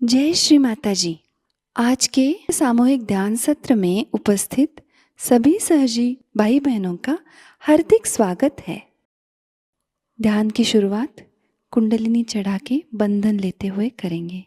जय श्री माताजी। आज के सामूहिक ध्यान सत्र में उपस्थित सभी सहजी भाई बहनों का हार्दिक स्वागत है। ध्यान की शुरुआत कुंडलिनी चढ़ा के बंधन लेते हुए करेंगे।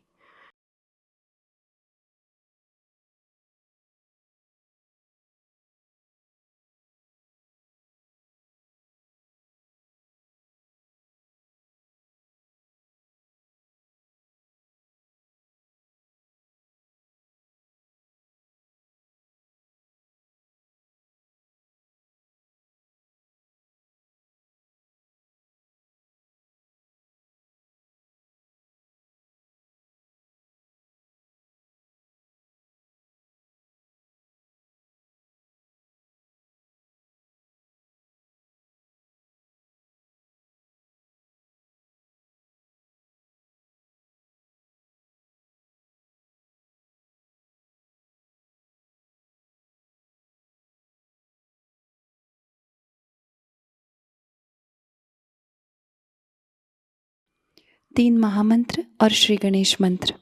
तीन महामंत्र और श्री गणेश मंत्र।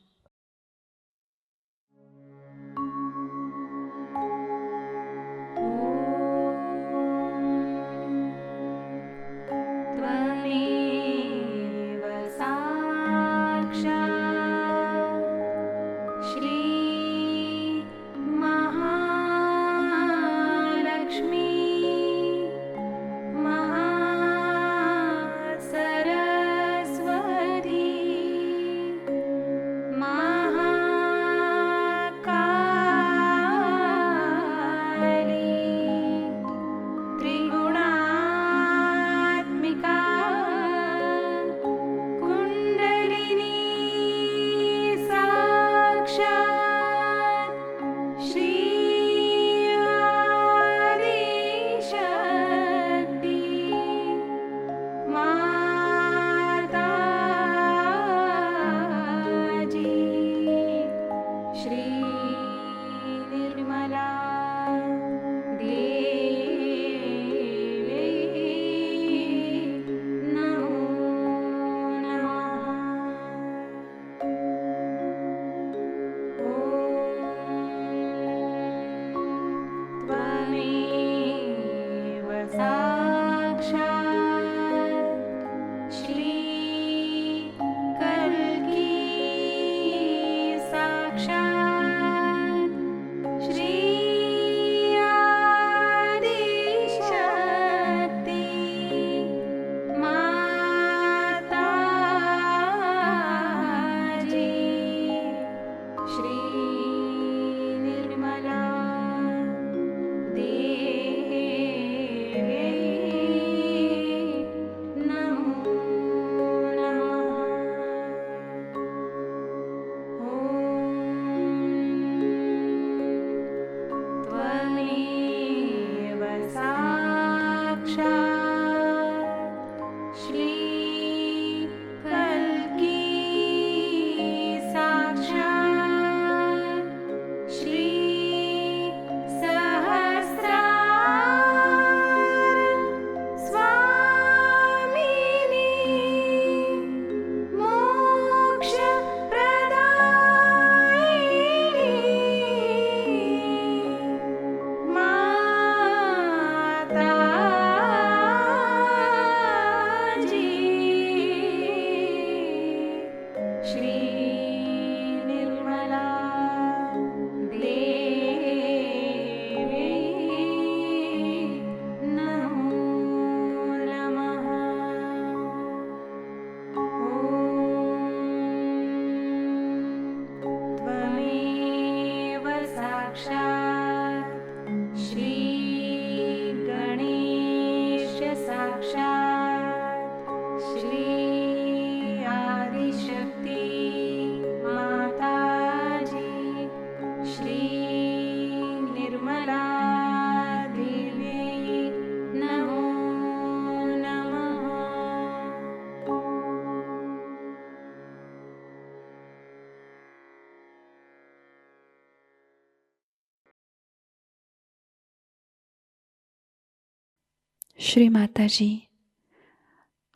श्री माताजी,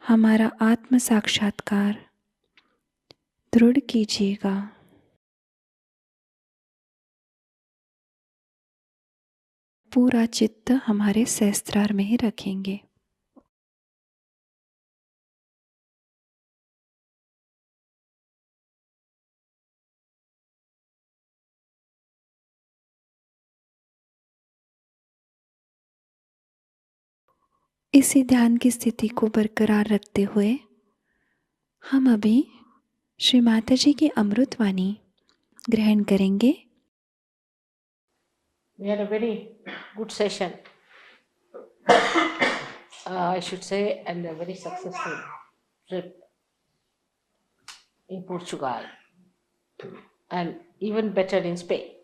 हमारा आत्म साक्षात्कार दृढ़ कीजिएगा। पूरा चित्त हमारे सहस्त्रार में ही रखेंगे। इसी ध्यान की स्थिति को बरकरार रखते हुए हम अभी श्री माताजी की अमृतवाणी ग्रहण करेंगे। We had a very good session, I should say, and a very successful trip in Portugal, and even better in Spain.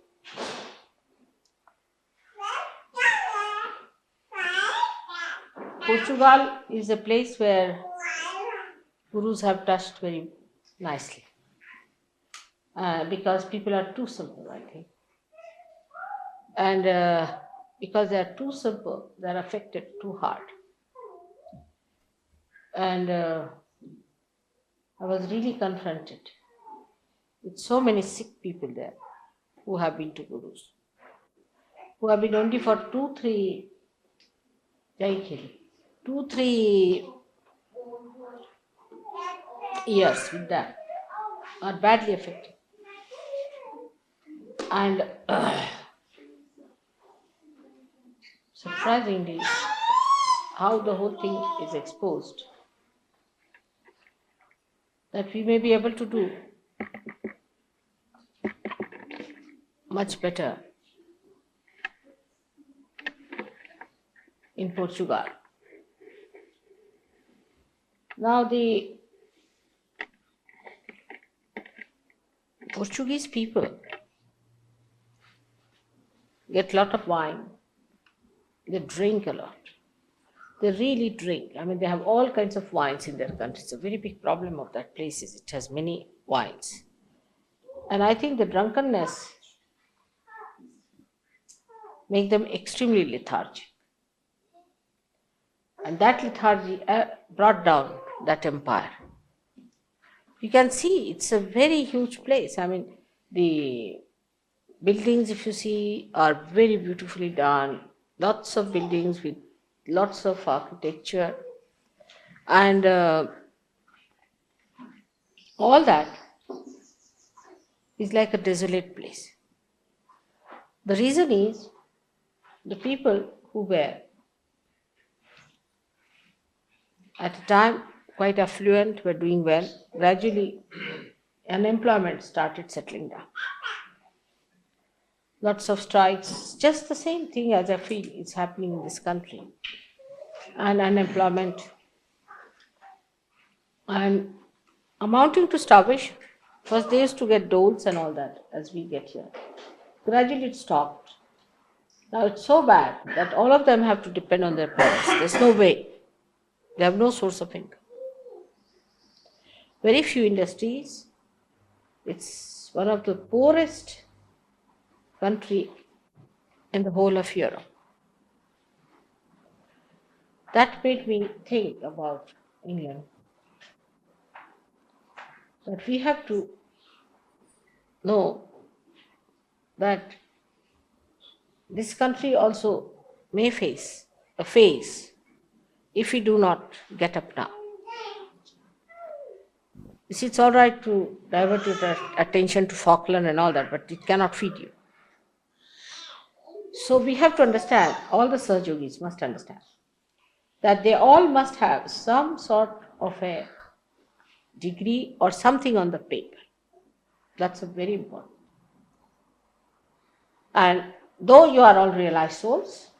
Portugal is a place where gurus have touched very nicely, because people are too simple, I think. And because they are too simple, they are affected too hard. And I was really confronted with so many sick people there who have been to gurus, who have been only for 2-3 years with that, are badly affected. And surprisingly, how the whole thing is exposed, that we may be able to do much better in Portugal. Now the Portuguese people get a lot of wine, they drink a lot. They really drink. I mean, they have all kinds of wines in their country. It's a very big problem of that place is it has many wines. And I think the drunkenness make them extremely lethargic. And that lethargy brought down that empire. You can see it's a very huge place. I mean, the buildings, if you see, are very beautifully done. Lots of buildings with lots of architecture. And all that is like a desolate place. The reason is the people who were at a time quite affluent, were doing well. Gradually, unemployment started settling down. Lots of strikes, just the same thing as I feel is happening in this country. And unemployment and amounting to starvation. First they used to get doles and all that as we get here. Gradually it stopped. Now it's so bad that all of them have to depend on their parents. There's no way. They have no source of income. Very few industries. It's one of the poorest country in the whole of Europe. That made me think about England. That we have to know that this country also may face a phase if we do not get up now. You see, it's all right to divert your attention to Falkland and all that, but it cannot feed you. So we have to understand, all the Sahajogis must understand, that they all must have some sort of a degree or something on the paper. That's a very important. And though you are all realized souls,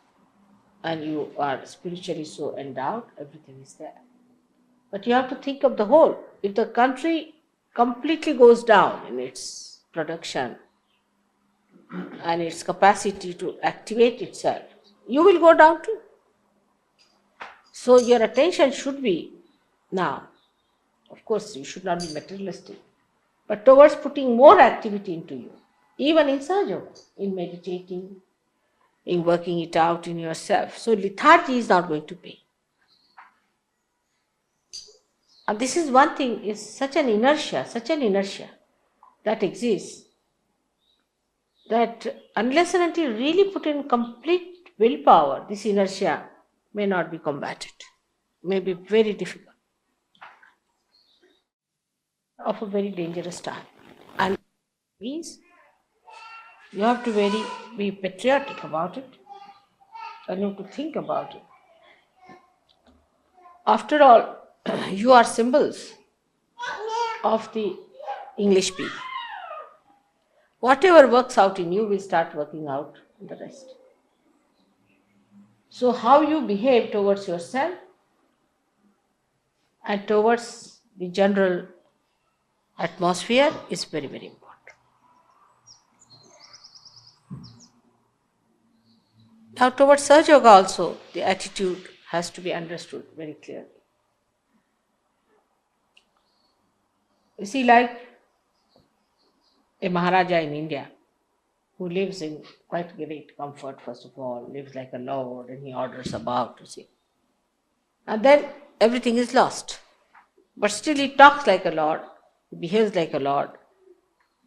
and you are spiritually so endowed, everything is there. But you have to think of the whole. If the country completely goes down in its production and its capacity to activate itself, you will go down too. So your attention should be now, of course you should not be materialistic, but towards putting more activity into you, even in Sahajayoga, in meditating, in working it out in yourself. So lethargy is not going to pay. And this is one thing, is such an inertia that exists, that unless and until you really put in complete willpower, this inertia may not be combated, may be very difficult, of a very dangerous time. And means you have to be patriotic about it, and you have to think about it. After all, you are symbols of the English people. Whatever works out in you will start working out in the rest. So how you behave towards yourself and towards the general atmosphere is very, very important. Now towards Sahajayoga also, the attitude has to be understood very clearly. You see, like a Maharaja in India, who lives in quite great comfort, first of all, lives like a lord, and he orders about, you see. And then everything is lost. But still he talks like a lord, he behaves like a lord.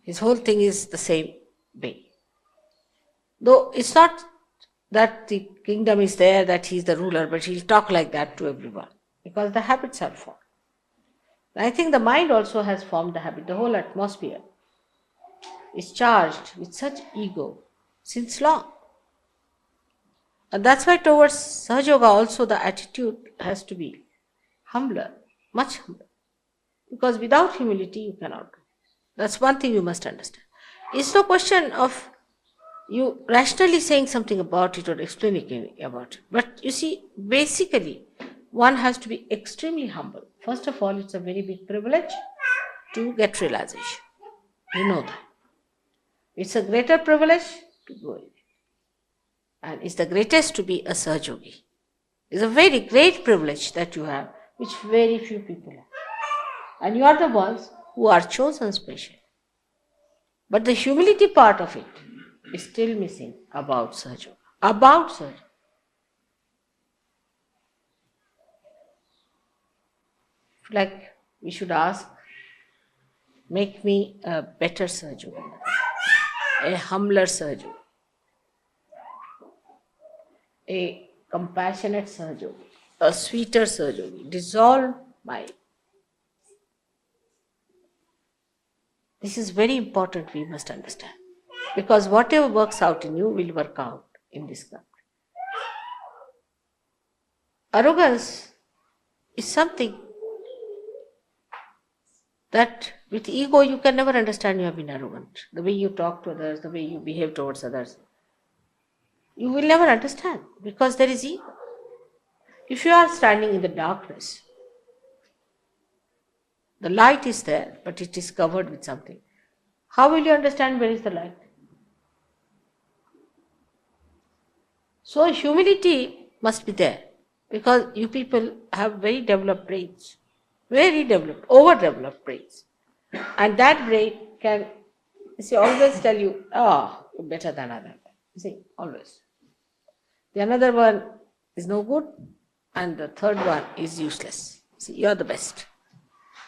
His whole thing is the same way. Though it's not that the kingdom is there, that he is the ruler, but he'll talk like that to everyone, because the habits are formed. I think the mind also has formed the habit. The whole atmosphere is charged with such ego since long. And that's why towards Sahajayoga also the attitude has to be humbler, much humbler. Because without humility you cannot do. That's one thing you must understand. It's no question of you rationally saying something about it or explaining about it. But you see, basically, one has to be extremely humble. First of all, it's a very big privilege to get realization. You know that. It's a greater privilege to go in it. And it's the greatest to be a Sahajogi. It's a very great privilege that you have, which very few people have. And you are the ones who are chosen special. But the humility part of it is still missing about Sahajayoga. About Sahajayoga. Like we should ask, make me a better Sahajayogi, a humbler Sahajayogi, a compassionate Sahajayogi, a sweeter Sahajayogi. Dissolve my. This is very important, we must understand. Because whatever works out in you will work out in this country. Arrogance is something that with ego you can never understand you have been arrogant. The way you talk to others, the way you behave towards others, you will never understand because there is ego. If you are standing in the darkness, the light is there, but it is covered with something. How will you understand where is the light? So humility must be there because you people have very developed brains, very developed, overdeveloped brains. And that brain can, you see, always tell you, you're better than another. You see, always. The another one is no good and the third one is useless. See, you're the best.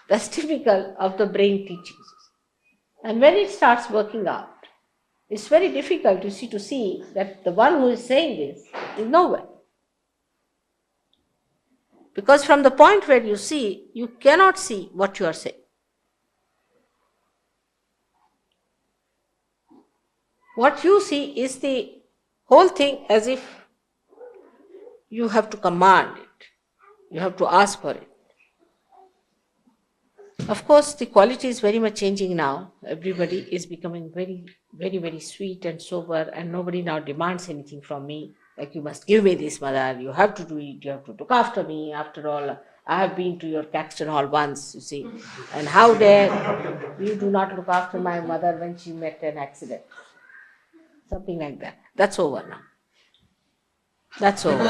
That's typical of the brain teachings. And when it starts working out, it's very difficult to see that the one who is saying this is nowhere. Because from the point where you see, you cannot see what you are saying. What you see is the whole thing as if you have to command it. You have to ask for it. Of course, the quality is very much changing now. Everybody is becoming very, very, very sweet and sober, and nobody now demands anything from me. Like, you must give me this, mother, you have to do it, you have to look after me. After all, I have been to your Caxton Hall once, you see, and how dare you do not look after my mother when she met an accident. Something like that. That's over now. That's over.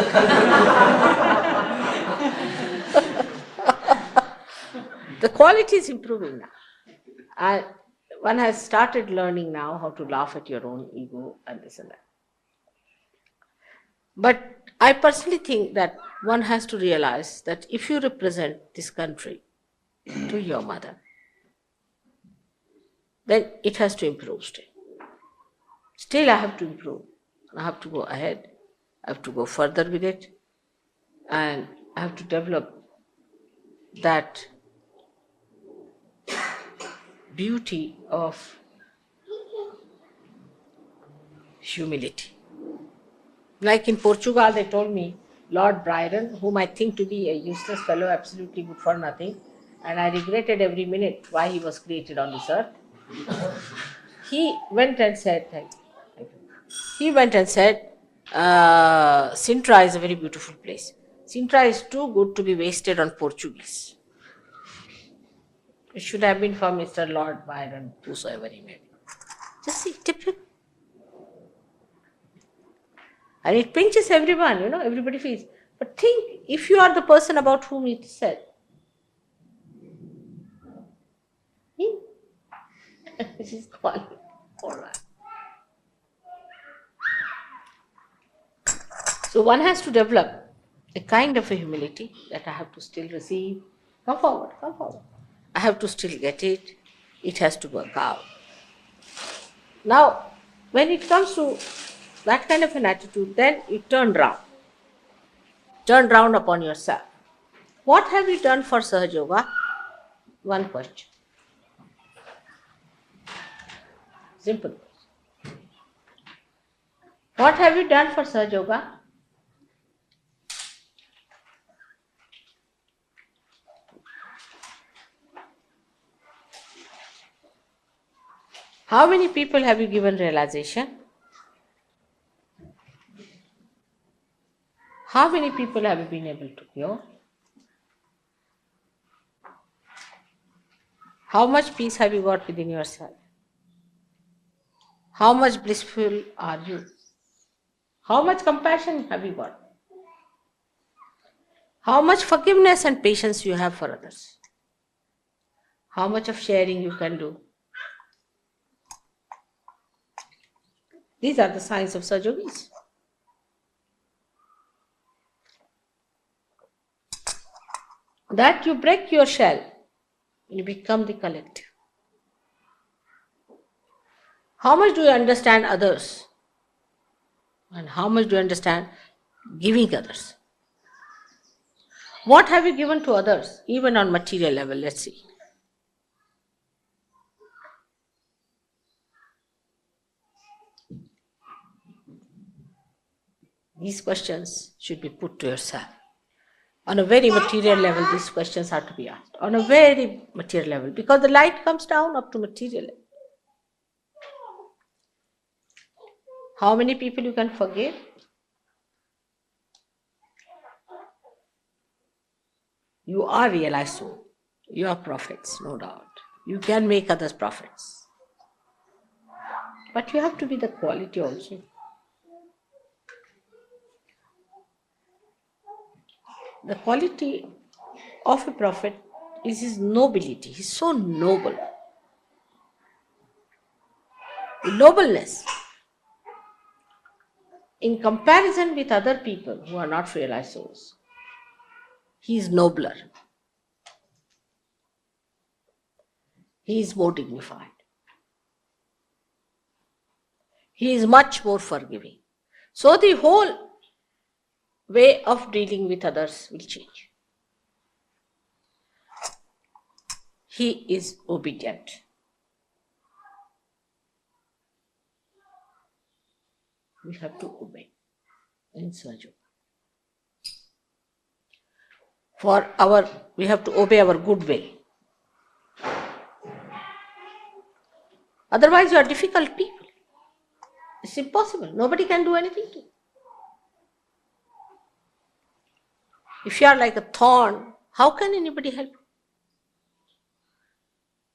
The quality is improving now. One has started learning now how to laugh at your own ego and this and that. But I personally think that one has to realize that if you represent this country, to your mother, then it has to improve still. Still I have to improve. I have to go ahead. I have to go further with it. And I have to develop that beauty of humility. Like in Portugal, they told me, Lord Byron, whom I think to be a useless fellow, absolutely good for nothing, and I regretted every minute why he was created on this earth. He went and said, thank you. He went and said, Sintra is a very beautiful place. Sintra is too good to be wasted on Portuguese. It should have been for Mr. Lord Byron, whosoever he may be. Just see, tip him. And it pinches everyone, everybody feels. But think, if you are the person about whom it is said, this is called all right. So one has to develop a kind of a humility that I have to still receive. Come forward, come forward. I have to still get it. It has to work out. Now, when it comes to that kind of an attitude, then you turn round. Turn round upon yourself. What have you done for Sahajayoga? One question. Simple question. What have you done for Sahajayoga? How many people have you given realization? How many people have you been able to cure? How much peace have you got within yourself? How much blissful are you? How much compassion have you got? How much forgiveness and patience you have for others? How much of sharing you can do? These are the signs of Sajogis. That you break your shell, you become the collective. How much do you understand others? And how much do you understand giving others? What have you given to others, even on material level? Let's see. These questions should be put to yourself. On a very material level, these questions are to be asked. On a very material level, because the light comes down up to material level. How many people you can forgive? You are realized soul. You are prophets, no doubt. You can make others prophets. But you have to be the quality also. The quality of a prophet is his nobility. He's so noble. The nobleness. In comparison with other people who are not realized souls, he is nobler. He is more dignified. He is much more forgiving. So the whole way of dealing with others will change. He is obedient. We have to obey in Sahajayoga. We have to obey our good will. Otherwise, you are difficult people. It's impossible. Nobody can do anything to you. If you are like a thorn, how can anybody help you?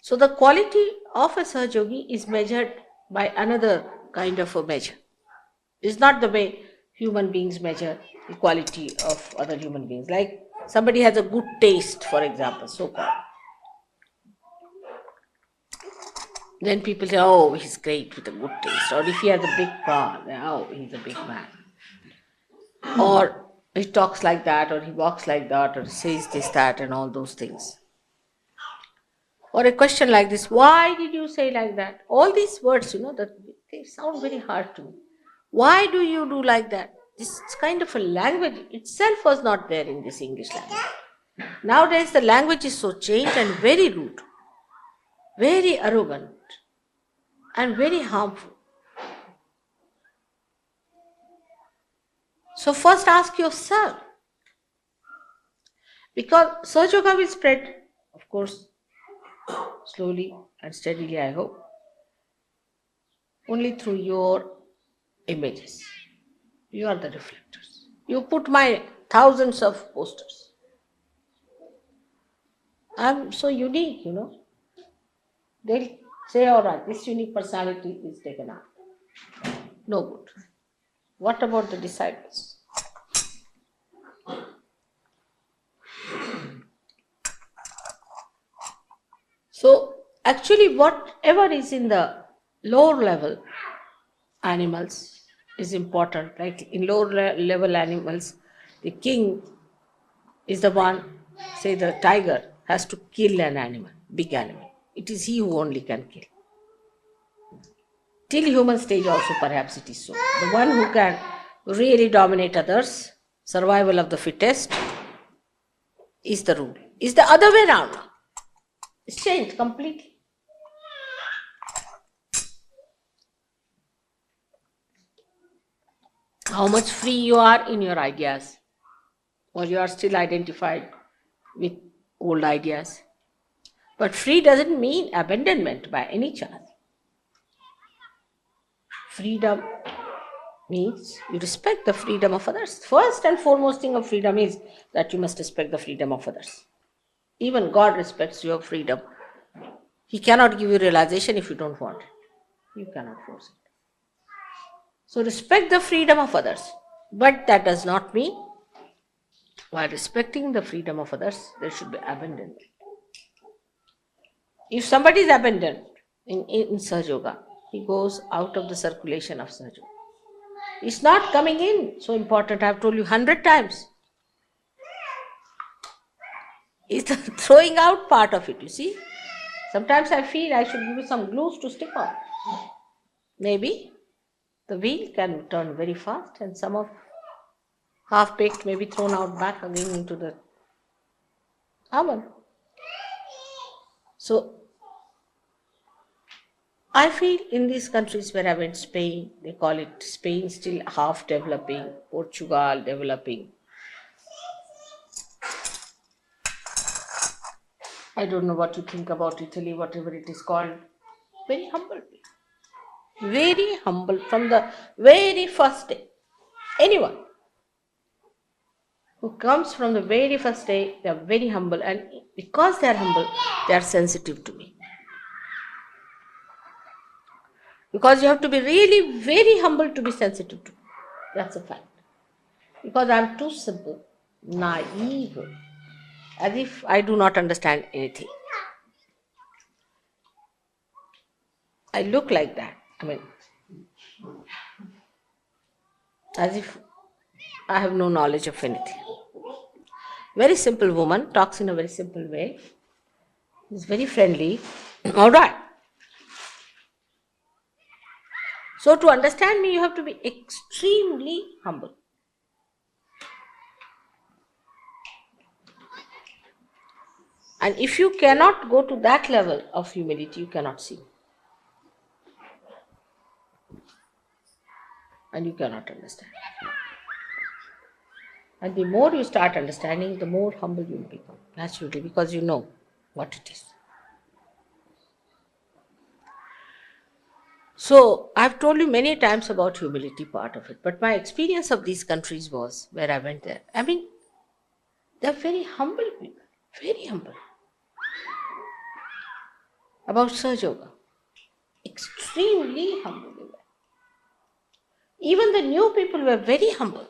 So the quality of a Sahajogi is measured by another kind of a measure. It's not the way human beings measure the quality of other human beings. Like somebody has a good taste, for example, so-called. Then people say, oh, he's great with a good taste. Or if he has a big car, oh, he's a big man. Or he talks like that, or he walks like that, or says this, that, and all those things. Or a question like this, why did you say like that? All these words, that they sound very hard to me. Why do you do like that? This kind of a language itself was not there in this English language. Nowadays the language is so changed and very rude, very arrogant, and very harmful. So first ask yourself, because Sahajayoga will spread, of course, slowly and steadily, I hope, only through your images. You are the reflectors. You put my thousands of posters. I'm so unique, They'll say, all right, this unique personality is taken out. No good. What about the disciples? So, actually, whatever is in the lower level animals is important. Like in lower level animals, the king is the one, say the tiger, has to kill an animal, big animal. It is he who only can kill. Till human stage also perhaps it is so. The one who can really dominate others, survival of the fittest, is the rule. Is the other way around now. It's changed completely. How much free you are in your ideas, or you are still identified with old ideas. But free doesn't mean abandonment by any chance. Freedom means you respect the freedom of others. First and foremost thing of freedom is that you must respect the freedom of others. Even God respects your freedom. He cannot give you realization if you don't want it. You cannot force it. So respect the freedom of others. But that does not mean while respecting the freedom of others, there should be abandonment. If somebody is abandoned in Sahajayoga, he goes out of the circulation of Sahajayoga. It's not coming in. So important, I have told you 100 times. It's the throwing out part of it, you see. Sometimes I feel I should give you some glues to stick on. Maybe the wheel can turn very fast and some of half-baked may be thrown out back again into the oven. So, I feel in these countries where I went, Spain, they call it Spain still half developing, Portugal developing. I don't know what you think about Italy, whatever it is called. Very humble people. Very humble from the very first day. Anyone who comes from the very first day, they are very humble, and because they are humble, they are sensitive to me. Because you have to be really very humble to be sensitive to me. That's a fact. Because I am too simple, naive, as if I do not understand anything. I look like that. As if I have no knowledge of anything. Very simple woman, talks in a very simple way, is very friendly. All right. So to understand me, you have to be extremely humble. And if you cannot go to that level of humility, you cannot see. And you cannot understand. And the more you start understanding, the more humble you will become, naturally, because you know what it is. So, I've told you many times about humility part of it, but my experience of these countries was, where I went there, they're very humble people, very humble. About Sahajayoga, extremely humble they were. Even the new people were very humble.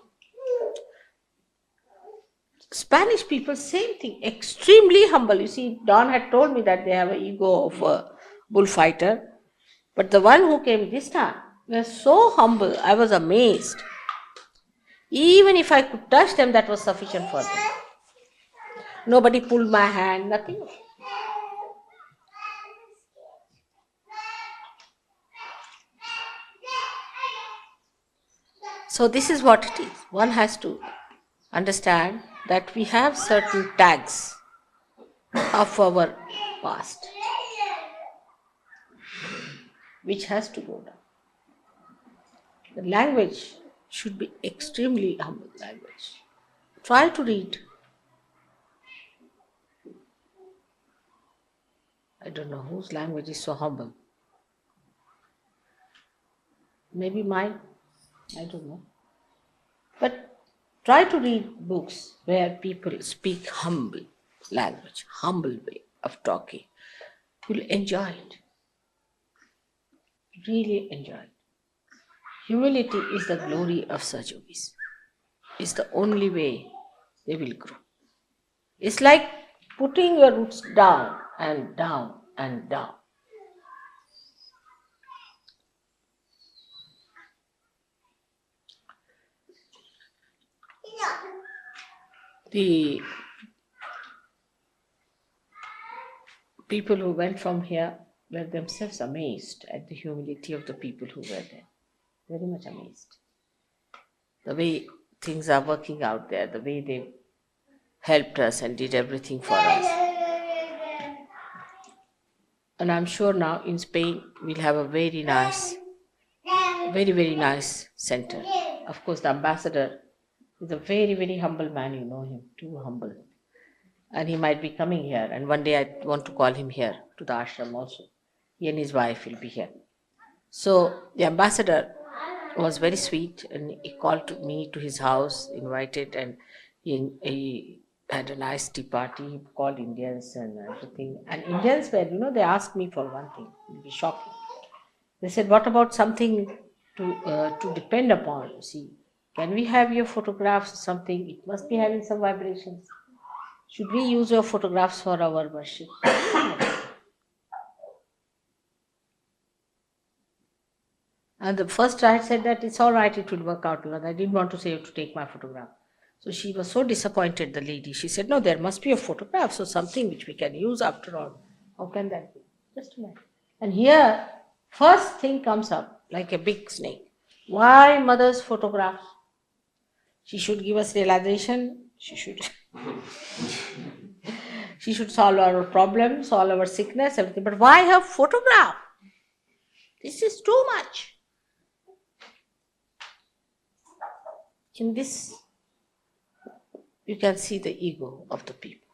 Spanish people, same thing, extremely humble. You see, Don had told me that they have an ego of a bullfighter. But the one who came this time was so humble, I was amazed. Even if I could touch them, that was sufficient for them. Nobody pulled my hand, nothing. So this is what it is. One has to understand that we have certain tags of our past, which has to go down. The language should be extremely humble language. Try to read. I don't know whose language is so humble. Maybe mine. I don't know. But try to read books where people speak humble language, humble way of talking. You'll enjoy it. Really enjoy it. Humility is the glory of such yogis. It's the only way they will grow. It's like putting your roots down and down and down. The people who went from here were themselves amazed at the humility of the people who were there. Very much amazed. The way things are working out there, the way they helped us and did everything for us. And I'm sure now in Spain we'll have a very nice, very nice center. Of course, the ambassador is a very humble man, you know him, too humble. And he might be coming here, and one day I want to call him here to the ashram also. He and his wife will be here. So the ambassador was very sweet, and he called me to his house, invited, and he had a nice tea party. He called Indians and everything. And Indians were, they asked me for one thing. It will be shocking. They said, "What about something to depend upon? See, can we have your photographs or something? It must be having some vibrations. Should we use your photographs for our worship?" And the first I said that it's all right, it will work out, because I didn't want to say you to take my photograph. So she was so disappointed, the lady. She said, "No, there must be a photograph, so something which we can use after all. How can that be?" Just a minute. And here, first thing comes up like a big snake. Why mother's photographs? She should give us realization. She should solve our problems, solve our sickness, everything. But why her photograph? This is too much. In this, you can see the ego of the people.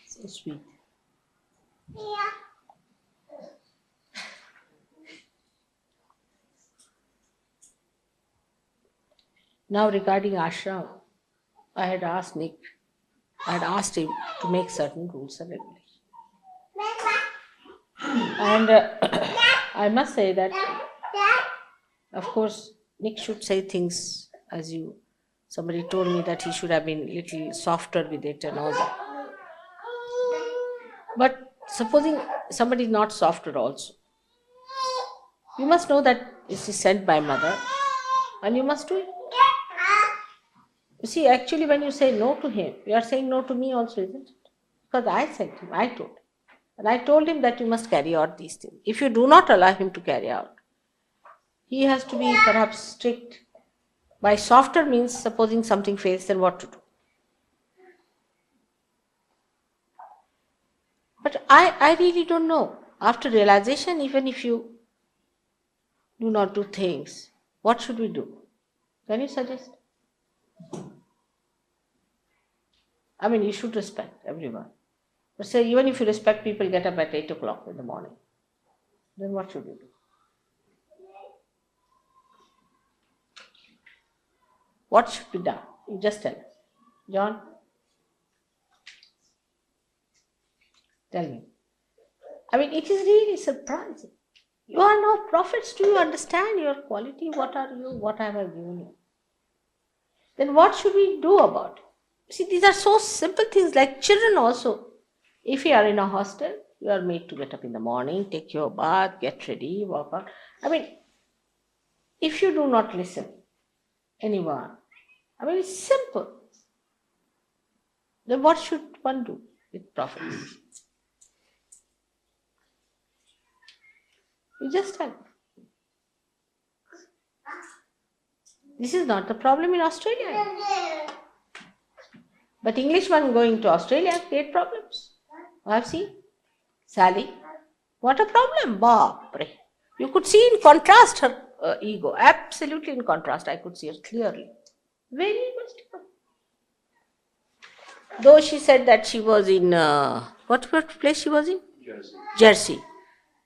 So sweet. Now regarding ashram, I had asked him to make certain rules and regulations. And I must say that, of course, Nick should say things as somebody told me that he should have been a little softer with it and all that. But supposing somebody is not softer also, you must know that this is sent by mother and you must do it. You see, actually when you say no to him, you are saying no to me also, isn't it? Because I sent him, I told him. And I told him that you must carry out these things. If you do not allow him to carry out, he has to be perhaps strict. By softer means supposing something fails, then what to do? But I really don't know. After realization, even if you do not do things, what should we do? Can you suggest? I mean, you should respect everyone. But say, even if you respect people, get up at 8 o'clock in the morning, then what should we do? What should be done? You just tell us. John? Tell me. I mean, it is really surprising. You are now prophets. Do you understand your quality? What are you? What have I given you? Then what should we do about it? See, these are so simple things, like children also. If you are in a hostel, you are made to get up in the morning, take your bath, get ready, walk out. I mean, if you do not listen, anyone, I mean, it's simple. Then what should one do? with prophets. You just tell. This is not the problem in Australia. But Englishmen going to Australia create problems. I have seen. Sally, what a problem, Bapre. You could see in contrast her ego, absolutely in contrast. I could see her clearly. Very egoistical. Though she said that she was in, what place she was in? Jersey.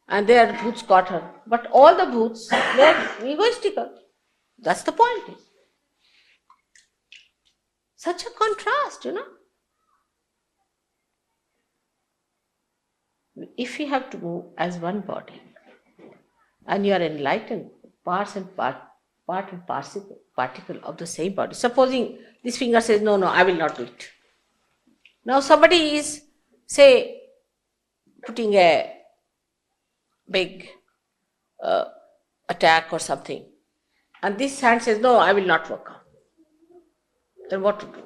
And their boots caught her. But all the boots, they're egoistical. That's the point. Such a contrast, If you have to move as one body, and you are enlightened, part and particle of the same body. Supposing this finger says, no, I will not do it. Now somebody is, say, putting a big attack or something, and this hand says, no, I will not work out. Then what to do?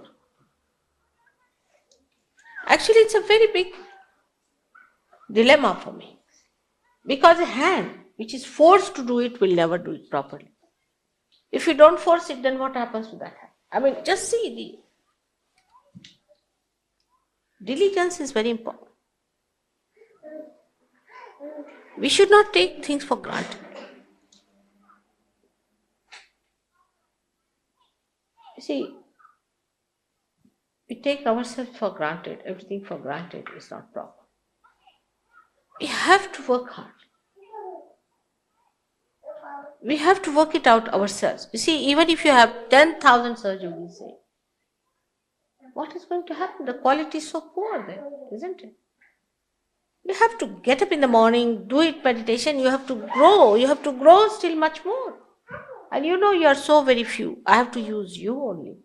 Actually, it's a very big dilemma for me. Because a hand which is forced to do it will never do it properly. If you don't force it, then what happens to that hand? I mean, just see, the diligence is very important. We should not take things for granted. You see, we take ourselves for granted, everything for granted is not proper. We have to work hard. We have to work it out ourselves. You see, even if you have 10,000 surgeries, say, what is going to happen? The quality is so poor there, isn't it? You have to get up in the morning, do it meditation, you have to grow. You have to grow still much more. And you are so very few. I have to use you only.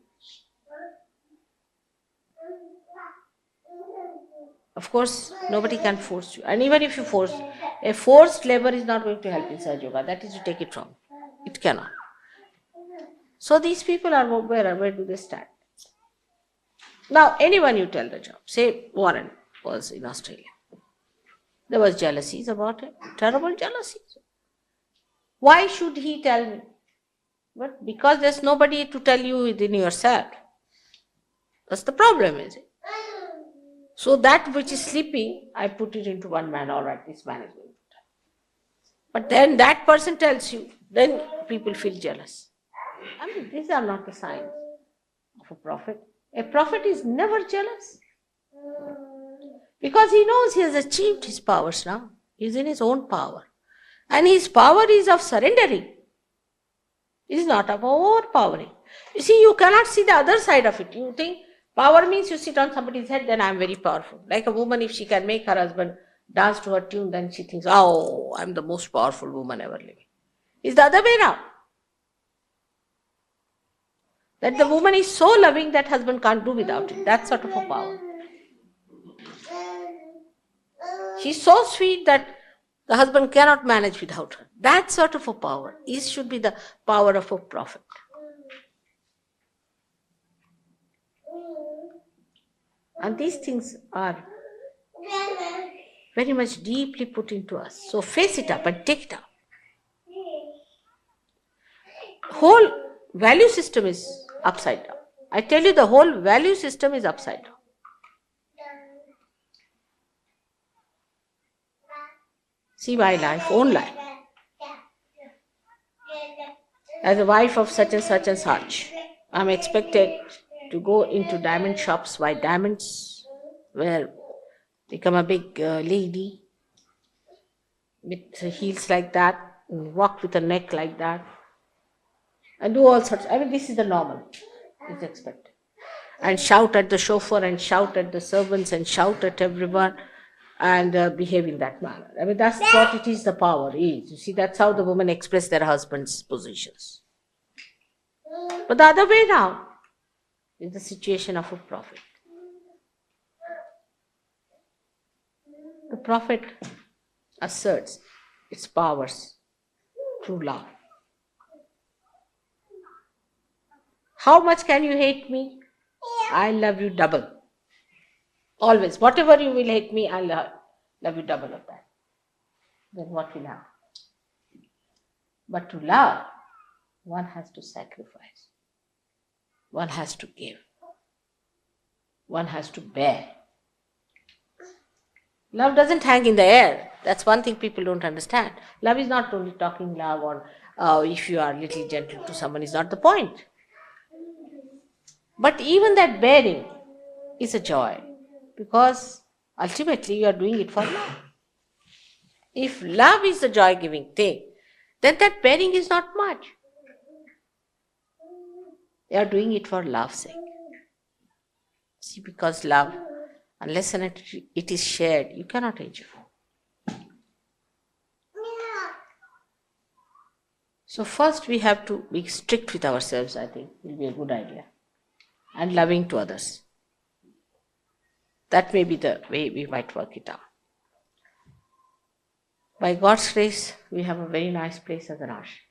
Of course, nobody can force you. And even if you force, a forced labor is not going to help in Sahajayoga. That is, you take it wrong. It cannot. So these people are where do they stand? Now, anyone you tell the job, say Warren was in Australia. There was jealousies about it, terrible jealousies. Why should he tell me? But because there's nobody to tell you within yourself. That's the problem, is it? So that which is sleeping, I put it into one man. All right, this man is going to tell. But then that person tells you, then people feel jealous. I mean, these are not the signs of a prophet. A prophet is never jealous. Because he knows he has achieved his powers now. He is in his own power. And his power is of surrendering. It is not of overpowering. You see, you cannot see the other side of it. You think power means you sit on somebody's head, then I am very powerful. Like a woman, if she can make her husband dance to her tune, then she thinks, oh, I am the most powerful woman ever living. It's the other way around. That the woman is so loving that husband can't do without it. That sort of a power. She's so sweet that the husband cannot manage without her. That sort of a power should be the power of a prophet. And these things are very much deeply put into us. So face it up and take it up. Whole value system is upside down. I tell you, the whole value system is upside down. See my life, own life. As a wife of such and such and such, I'm expected to go into diamond shops, buy diamonds, become a big lady with heels like that, and walk with a neck like that, and do all sorts. I mean, this is the normal. It's expected. And shout at the chauffeur, and shout at the servants, and shout at everyone, and behave in that manner. I mean, that's what it is, the power is. You see, that's how the women express their husbands' positions. But the other way around is the situation of a prophet. The prophet asserts its powers through love. How much can you hate me? I love you double. Always. Whatever you will hate me, I'll love you double of that. Then what will happen? But to love, one has to sacrifice. One has to give. One has to bear. Love doesn't hang in the air. That's one thing people don't understand. Love is not only talking love or if you are a little gentle to someone is not the point. But even that bearing is a joy because ultimately you are doing it for love. If love is the joy-giving thing, then that bearing is not much. You are doing it for love's sake. See, because love, unless and it is shared, you cannot enjoy. So first we have to be strict with ourselves, I think, will be a good idea. And loving to others. That may be the way we might work it out. By God's grace, we have a very nice place as an ashram.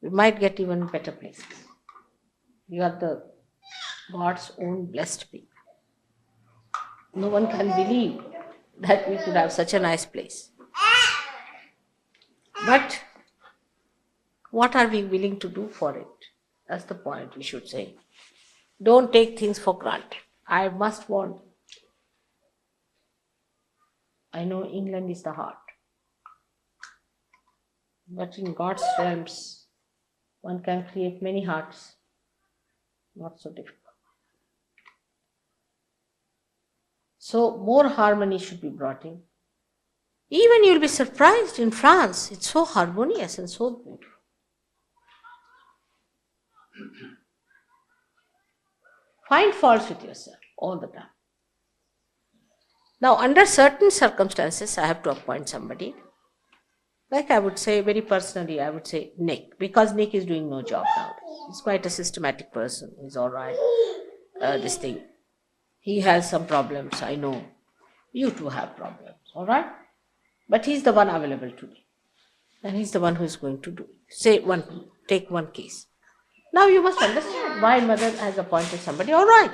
We might get even better places. You are the God's own blessed people. No one can believe that we could have such a nice place. But what are we willing to do for it? That's the point we should say. Don't take things for granted. I must warn. I know England is the heart. But in God's realms, one can create many hearts. Not so difficult. So more harmony should be brought in. Even you'll be surprised in France. It's so harmonious and so beautiful. Find faults with yourself all the time. Now, under certain circumstances, I have to appoint somebody. Like I would say, very personally, I would say Nick, because Nick is doing no job now. He's quite a systematic person. He's all right. This thing. He has some problems, I know. You too have problems, all right? But he's the one available today. And he's the one who is going to do it. Take one case. Now you must understand why mother has appointed somebody, all right.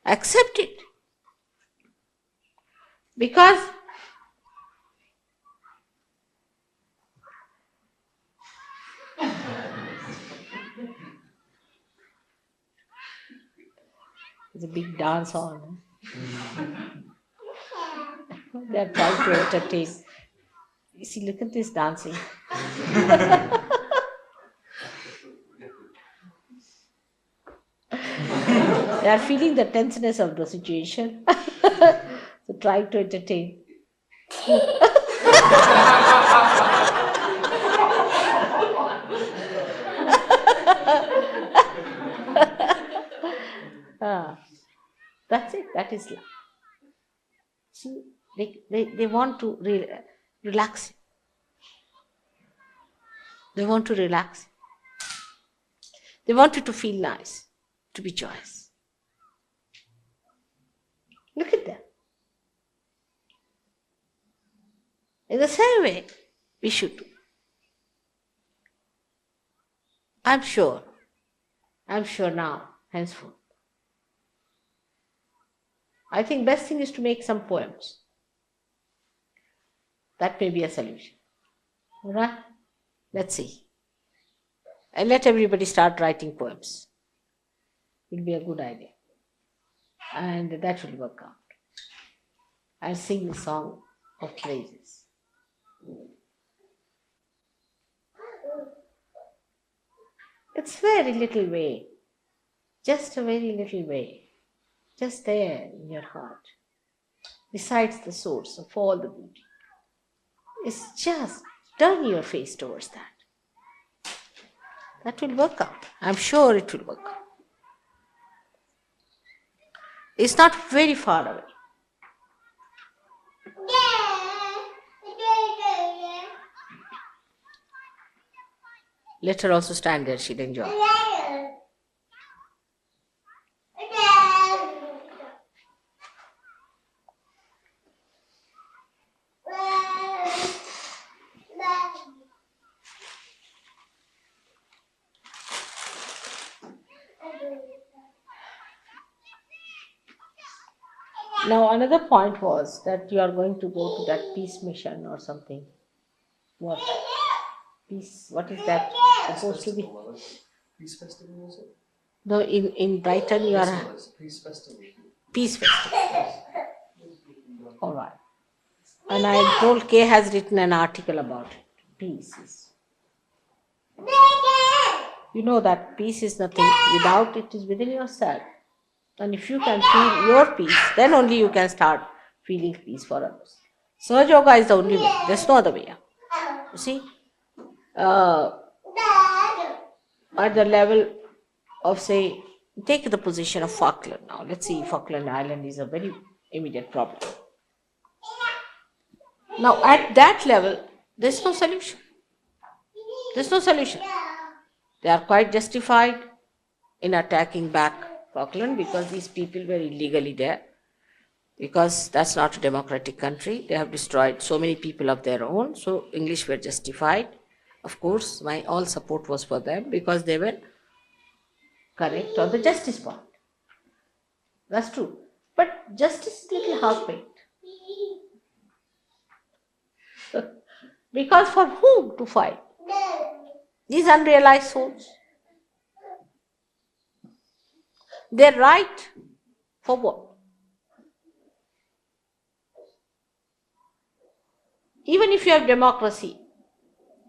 Accept it. Because there's a big dance on. They're trying to entertain. You see, look at this dancing. They are feeling the tenseness of the situation. So trying to entertain. That's it. That is love. See, they want to relax. They want to relax. They want you to feel nice, to be joyous. Look at them. In the same way, we should do. I'm sure now, henceforth. I think best thing is to make some poems. That may be a solution. All right? Let's see. And let everybody start writing poems. It will be a good idea. And that will work out. I'll sing the song of praises. It's very little way. Just a very little way. Just there in your heart. Besides the source of all the beauty. It's just turn your face towards that. That will work out. I'm sure it will work out. It's not very far away. Let her also stand there, she'll enjoy. Now another point was that you are going to go to that peace mission or something. What? Peace? What is that supposed to be? Peace Festival, was it? No, in Brighton you This are. one is Peace Festival. Peace Festival. All right. And I told Kay has written an article about it. Peace is. You know that peace is nothing without it is within yourself. And if you can feel your peace, then only you can start feeling peace for others. Sahajayoga is the only way. There's no other way. You see, uh, at the level of, say, take the position of Falkland now. Let's see, Falkland Island is a very immediate problem. Now, at that level, there's no solution. There's no solution. They are quite justified in attacking back Falkland because these people were illegally there. Because that's not a democratic country. They have destroyed so many people of their own. So English were justified. Of course, my all support was for them because they were correct on the justice point. That's true. But justice is little half-baked. Because for whom to fight? These unrealized souls. Their right for what? Even if you have democracy,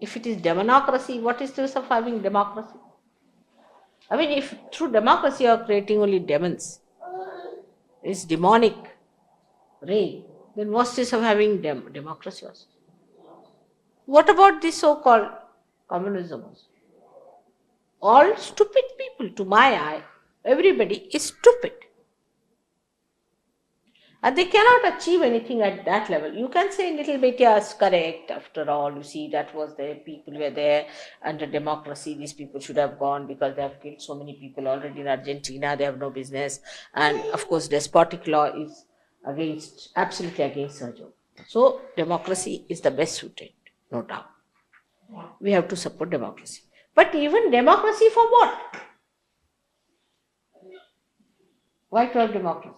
if it is democracy, what is the use of having democracy? I mean, if through democracy you are creating only demons, it's demonic reign, then what's the use of having democracy also? What about this so-called communism also? All stupid people, to my eye, everybody is stupid. And they cannot achieve anything at that level. You can say a little bit, yes, correct. After all, you see, that was the people were there under democracy. These people should have gone because they have killed so many people already in Argentina. They have no business. And of course, despotic law is absolutely against Sahajayoga. So, democracy is the best suited, no doubt. We have to support democracy. But even democracy for what? Why to have democracy?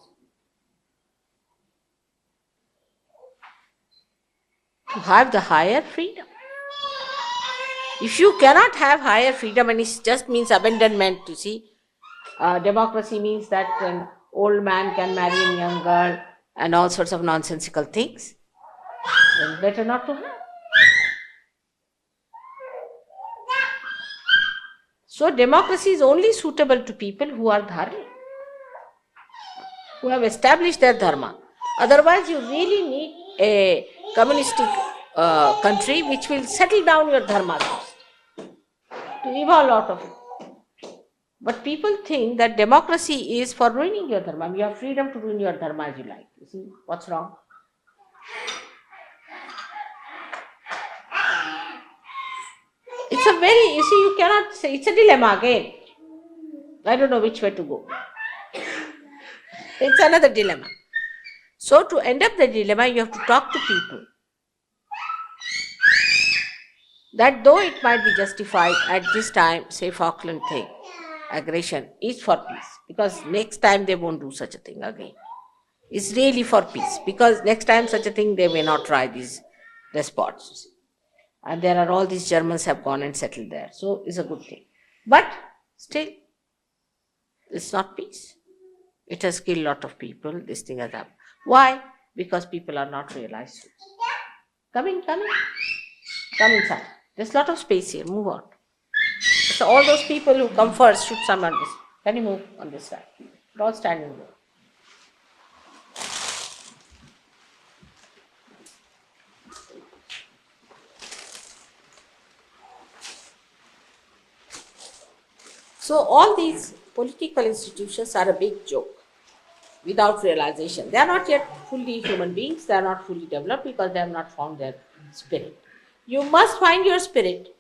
To have the higher freedom. If you cannot have higher freedom, and it just means abandonment, you see, democracy means that an old man can marry a young girl and all sorts of nonsensical things, then better not to have. So democracy is only suitable to people who are dharmic, who have established their dharma. Otherwise, you really need a communistic country which will settle down your dharma first, to evolve out of it. But people think that democracy is for ruining your dharma. You have freedom to ruin your dharma as you like. You see, what's wrong? It's a very, you see, you cannot say, it's a dilemma again. I don't know which way to go. It's another dilemma. So to end up the dilemma, you have to talk to people. That though it might be justified at this time, say Falkland thing, aggression is for peace. Because next time they won't do such a thing again. It's really for peace. Because next time such a thing they may not try, these despots. And there are all these Germans have gone and settled there. So it's a good thing. But still, it's not peace. It has killed a lot of people. This thing has happened. Why? Because people are not realized. Come in. Come inside. There's a lot of space here. Move on. So all those people who come first should come on this. Can you move on this side? You're all standing there. So all these political institutions are a big joke without realization. They are not yet fully human beings. They are not fully developed because they have not found their spirit. You must find your spirit.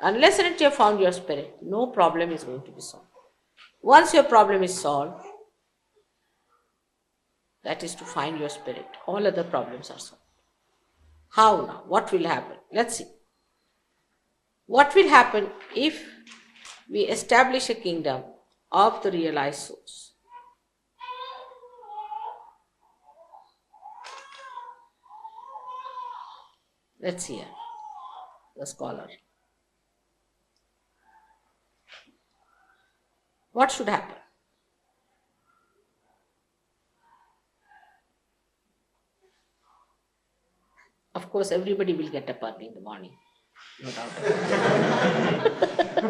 Unless and until you have found your spirit, no problem is going to be solved. Once your problem is solved, that is to find your spirit. All other problems are solved. How now? What will happen? Let's see. What will happen if we establish a kingdom of the realized souls? Let's hear the scholar. What should happen? Of course, everybody will get up early in the morning. No doubt about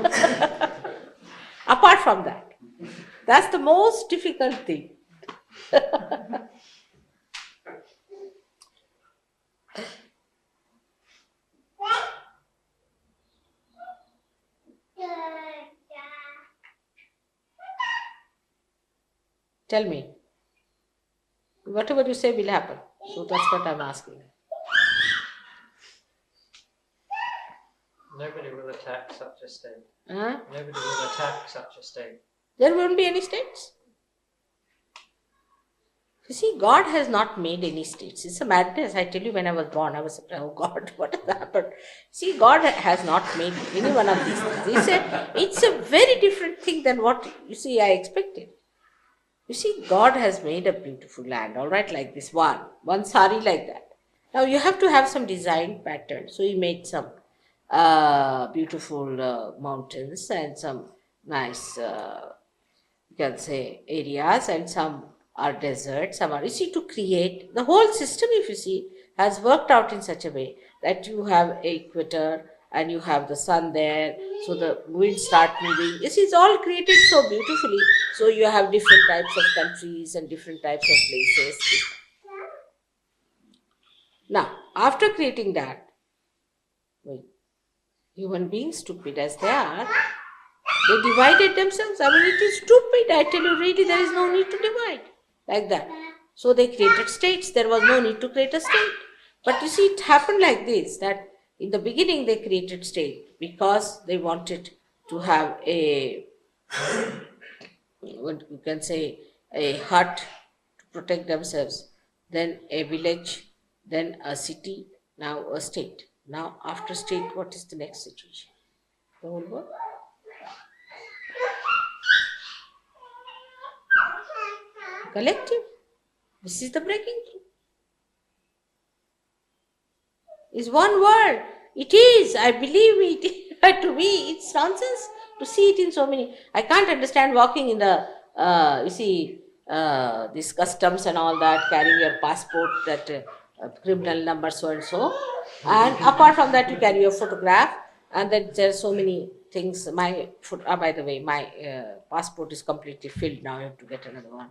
it. Apart from that, that's the most difficult thing. Tell me, whatever you say will happen. So that's what I'm asking. Nobody will attack such a state. Huh? Nobody will attack such a state. There won't be any states. You see, God has not made any states. It's a madness. I tell you, when I was born, I was, oh God, what has happened? See, God has not made any one of these things. It's a very different thing than what, you see, I expected. You see, God has made a beautiful land, all right, like this one sari like that. Now, you have to have some design pattern. So, He made some beautiful mountains and some nice, you can say, areas, and some are deserts, some are, you see, to create the whole system, if you see, has worked out in such a way that you have equator and you have the sun there, so the winds start moving. You see, it's all created so beautifully. So you have different types of countries and different types of places. Now, after creating that, human beings, stupid as they are, they divided themselves. I mean, it is stupid. I tell you, really, there is no need to divide like that. So they created states. There was no need to create a state. But you see, it happened like this, that in the beginning they created state because they wanted to have a, what you can say, a hut to protect themselves, then a village, then a city, now a state. Now, after state, what is the next situation? The whole world. Collective. This is the breaking through. Is one word. It is. I believe it. To me, it's nonsense to see it in so many. I can't understand walking in the, this customs and all that, carrying your passport, that criminal number so and so. And apart from that, you carry your photograph, and then there are so many things. My by the way, my passport is completely filled now. I have to get another one.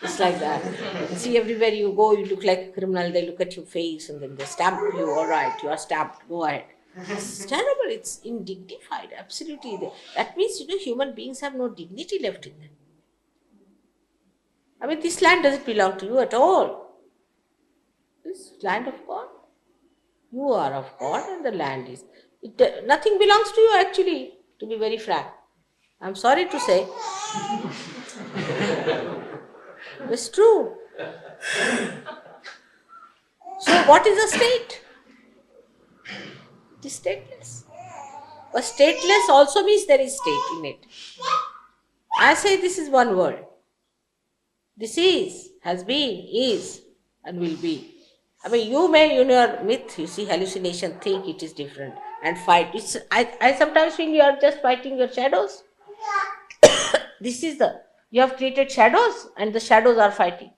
It's like that. You see, everywhere you go, you look like a criminal. They look at your face and then they stamp you. All right, you are stamped. Go ahead. It's terrible. It's undignified. Absolutely. That means, human beings have no dignity left in them. I mean, this land doesn't belong to you at all. This land of God. You are of God and the land is. Nothing belongs to you actually, to be very frank. I'm sorry to say. It's true. So what is a state? It is stateless. But stateless also means there is state in it. I say this is one word. This is, has been, is, and will be. I mean, you may, in your myth, you see, hallucination, think it is different and fight. I sometimes feel you are just fighting your shadows. This is you have created shadows and the shadows are fighting.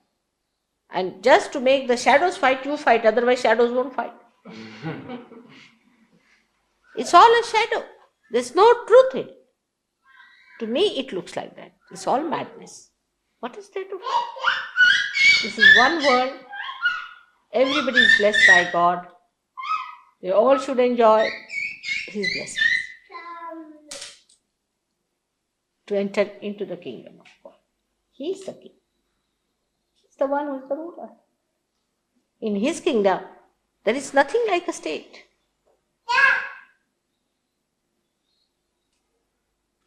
And just to make the shadows fight, you fight, otherwise shadows won't fight. It's all a shadow. There's no truth in it. To me, it looks like that. It's all madness. What is there to fight? This is one world. Everybody is blessed by God. They all should enjoy His blessings. To enter into the kingdom of God. He is the king. He is the one who is the ruler. In His kingdom, there is nothing like a state.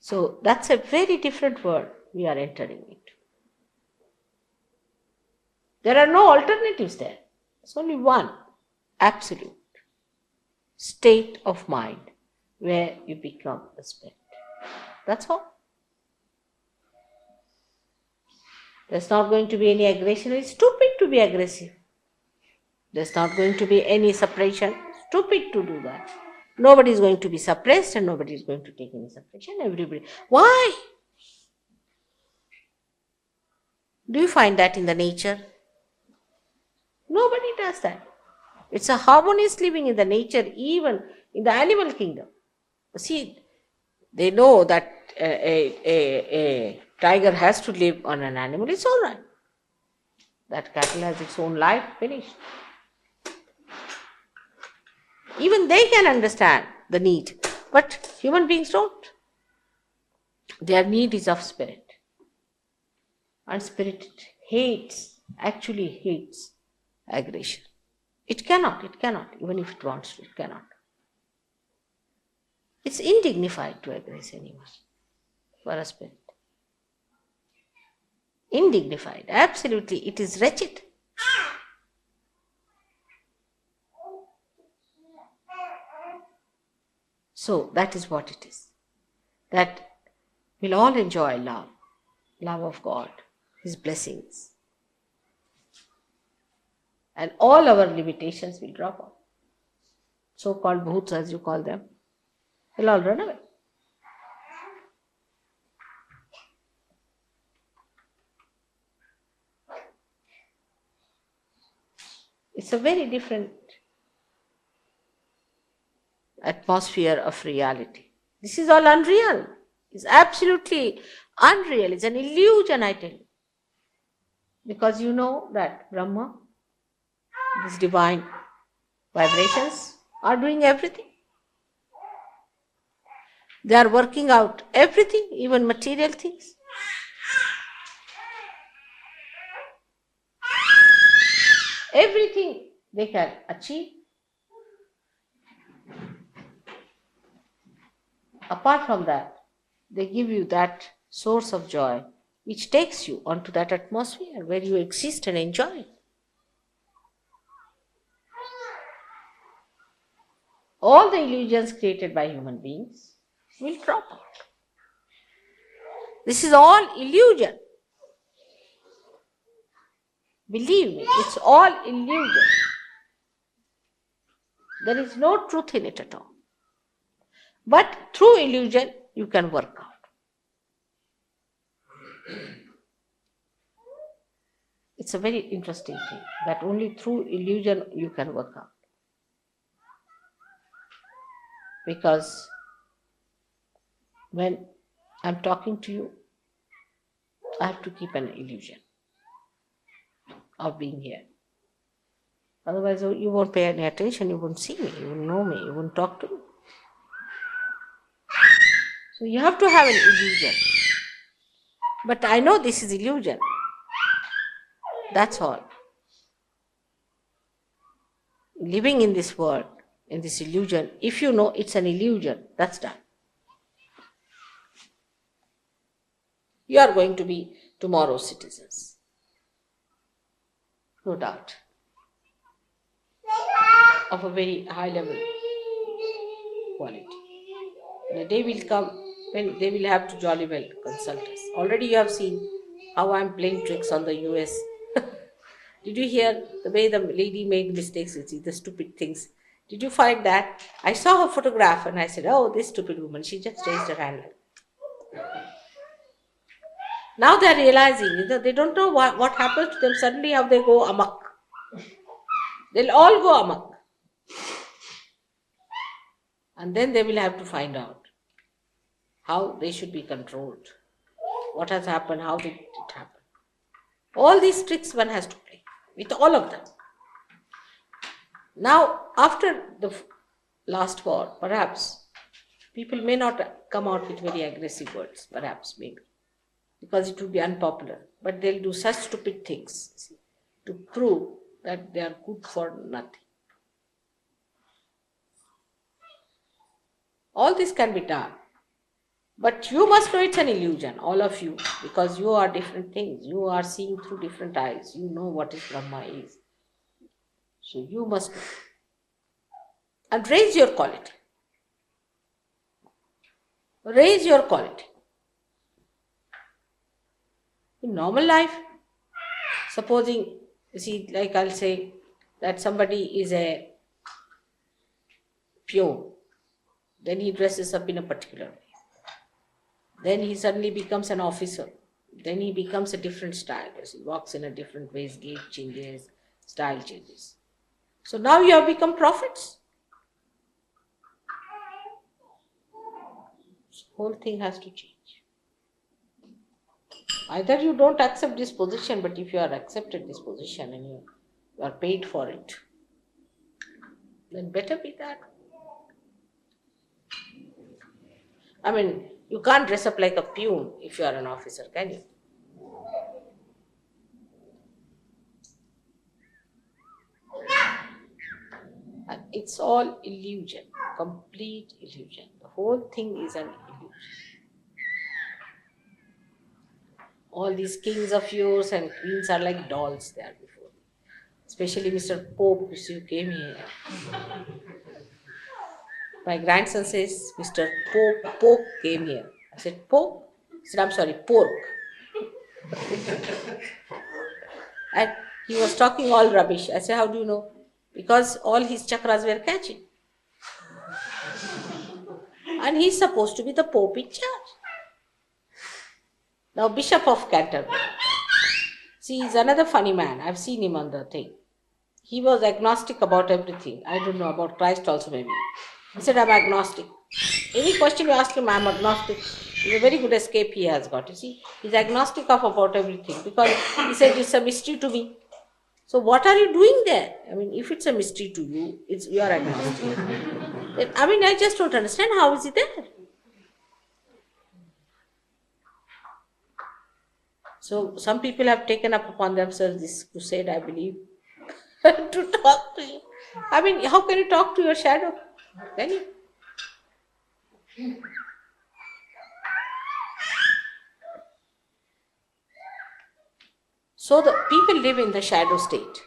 So that's a very different world we are entering into. There are no alternatives there. There's only one absolute state of mind where you become a spirit. That's all. There's not going to be any aggression. It's stupid to be aggressive. There's not going to be any separation. stupid to do that. Nobody is going to be suppressed and nobody is going to take any suppression. Everybody. Why? Do you find that in the nature? Nobody does that. It's a harmonious living in the nature, even in the animal kingdom. See, they know that a tiger has to live on an animal. It's all right. That cattle has its own life, finished. Even they can understand the need, but human beings don't. Their need is of spirit. And spirit actually hates aggression. It cannot, even if it wants to, it cannot. It's indignified to aggress anyone for a spirit. Indignified, absolutely, it is wretched. So that is what it is. That we'll all enjoy love of God, His blessings. And all our limitations will drop off. So-called bhuts, as you call them, will all run away. It's a very different atmosphere of reality. This is all unreal. It's absolutely unreal. It's an illusion, I tell you. Because you know that Brahma, these divine vibrations, are doing everything. They are working out everything, even material things. Everything they can achieve. Apart from that, they give you that source of joy which takes you onto that atmosphere where you exist and enjoy. All the illusions created by human beings will drop out. This is all illusion. Believe me, it's all illusion. There is no truth in it at all. But through illusion, you can work out. It's a very interesting thing that only through illusion you can work out. Because when I'm talking to you, I have to keep an illusion of being here. Otherwise, you won't pay any attention, you won't see me, you won't know me, you won't talk to me. So you have to have an illusion. But I know this is illusion. That's all. Living in this world, in this illusion, if you know it's an illusion, that's done. You are going to be tomorrow's citizens. No doubt. Of a very high level quality. And a day will come when they will have to jolly well consult us. Already you have seen how I am playing tricks on the US. Did you hear the way the lady made mistakes, the stupid things? Did you find that? I saw her photograph and I said, oh, this stupid woman, she just raised her hand. Now they are realizing, they don't know what happens to them, suddenly how they go amok. They'll all go amok. And then they will have to find out how they should be controlled. What has happened, how did it happen. All these tricks one has to play, with all of them. Now, after the last war, perhaps, people may not come out with very aggressive words, perhaps, maybe, because it would be unpopular. But they'll do such stupid things to prove that they are good for nothing. All this can be done. But you must know it's an illusion, all of you, because you are different things. You are seeing through different eyes. You know what is Brahma is. So you must know. And raise your quality. Raise your quality. In normal life, supposing, you see, like I'll say that somebody is a peon. Then he dresses up in a particular way. Then he suddenly becomes an officer. Then he becomes a different style. As he walks in a different way, his gait changes, style changes. So now you have become prophets. So whole thing has to change. Either you don't accept this position, but if you are accepted this position and you are paid for it, then better be that. I mean, you can't dress up like a peon if you are an officer, can you? And it's all illusion, complete illusion. The whole thing is an illusion. All these kings of yours and queens are like dolls there before me. Especially Mr. Pope, who came here. My grandson says, Mr. Pope came here. I said, Pope? He said, I'm sorry, pork. And he was talking all rubbish. I said, how do you know? Because all his chakras were catching. And he's supposed to be the Pope in charge. Now, Bishop of Canterbury. See, he's another funny man. I've seen him on the thing. He was agnostic about everything. I don't know, about Christ also maybe. He said, I'm agnostic. Any question you ask him, I'm agnostic. It's a very good escape he has got. You see, he's agnostic of about everything because he said it's a mystery to me. So what are you doing there? I mean, if it's a mystery to you, you are agnostic. I mean, I just don't understand how is he there. So some people have taken up upon themselves this crusade, I believe, to talk to you. I mean, how can you talk to your shadow? Can you? So the people live in the shadow state.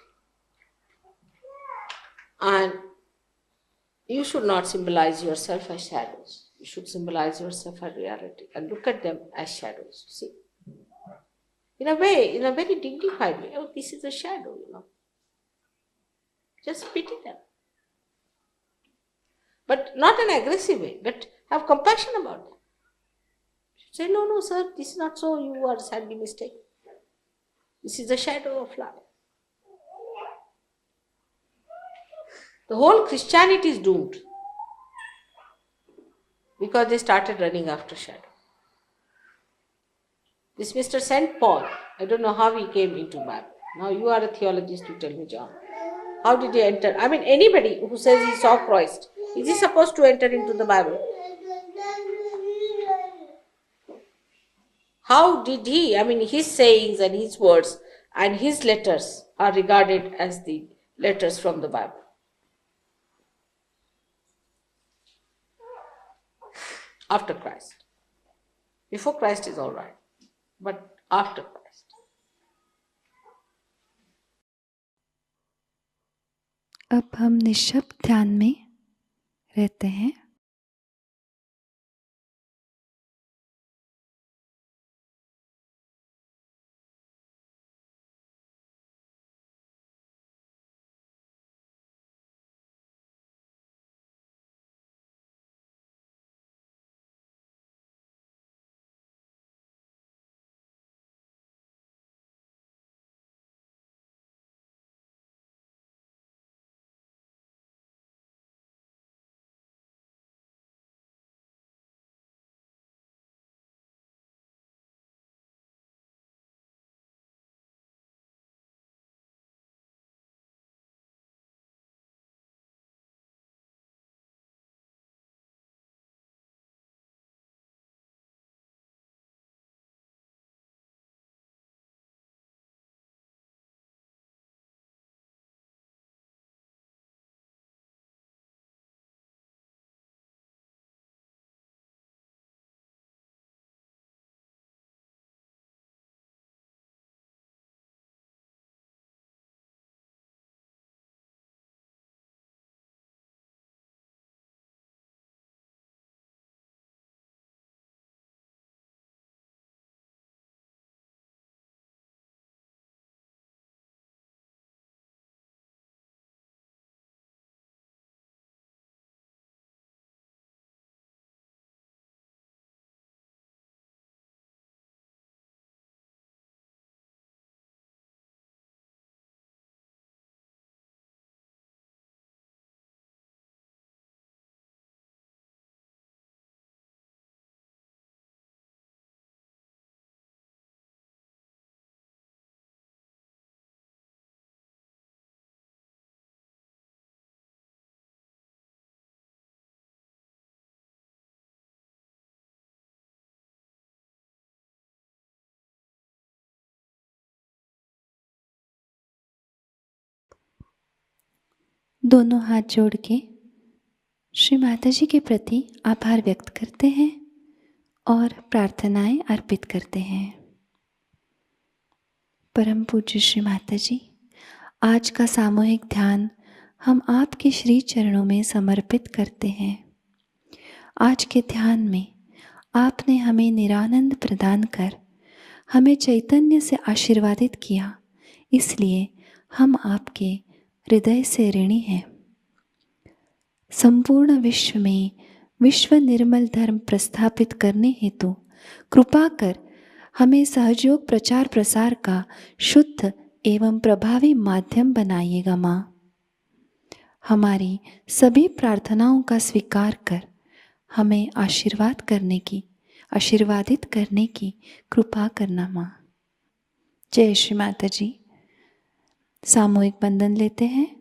And you should not symbolize yourself as shadows. You should symbolize yourself as reality and look at them as shadows. See? In a way, in a very dignified way. Oh, this is a shadow, Just pity them. But not an aggressive way, but have compassion about them. Say, no, sir, this is not so. You are sadly mistaken. This is the shadow of life. The whole Christianity is doomed because they started running after shadow. This Mr. St. Paul, I don't know how he came into Bible. Now you are a theologist, you tell me, John. How did he enter? I mean, anybody who says he saw Christ, is he supposed to enter into the Bible? How did he? I mean, his sayings and his words and his letters are regarded as the letters from the Bible. After Christ. Before Christ is all right, but after Christ. अब हम निःशब्द ध्यान में रहते हैं। दोनों हाथ जोड़ के श्री माताजी के प्रति आभार व्यक्त करते हैं और प्रार्थनाएं अर्पित करते हैं। परम पूज्य श्री माताजी, आज का सामूहिक ध्यान हम आपके श्री चरणों में समर्पित करते हैं। आज के ध्यान में आपने हमें निरानंद प्रदान कर हमें चैतन्य से आशीर्वादित किया, इसलिए हम आपके हृदय से ऋणी हैं। संपूर्ण विश्व में विश्व निर्मल धर्म प्रस्थापित करने हेतु कृपा कर हमें सहयोग प्रचार प्रसार का शुद्ध एवं प्रभावी माध्यम बनाइएगा माँ। हमारी सभी प्रार्थनाओं का स्वीकार कर हमें आशीर्वादित करने की कृपा करना माँ। जय श्री माता जी। सामूहिक बंधन लेते हैं।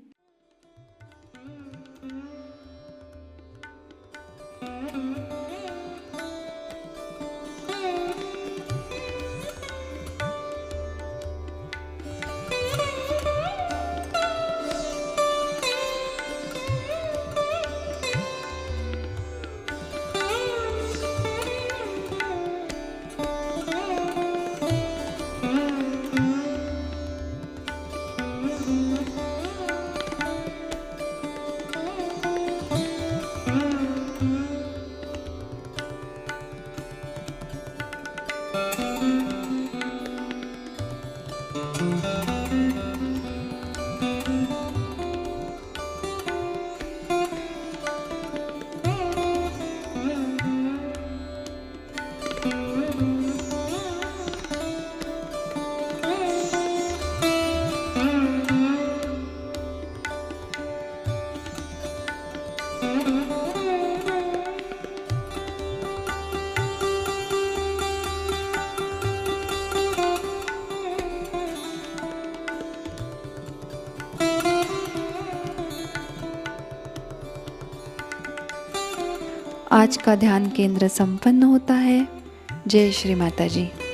आज का ध्यान केंद्र संपन्न होता है। जय श्री माता जी।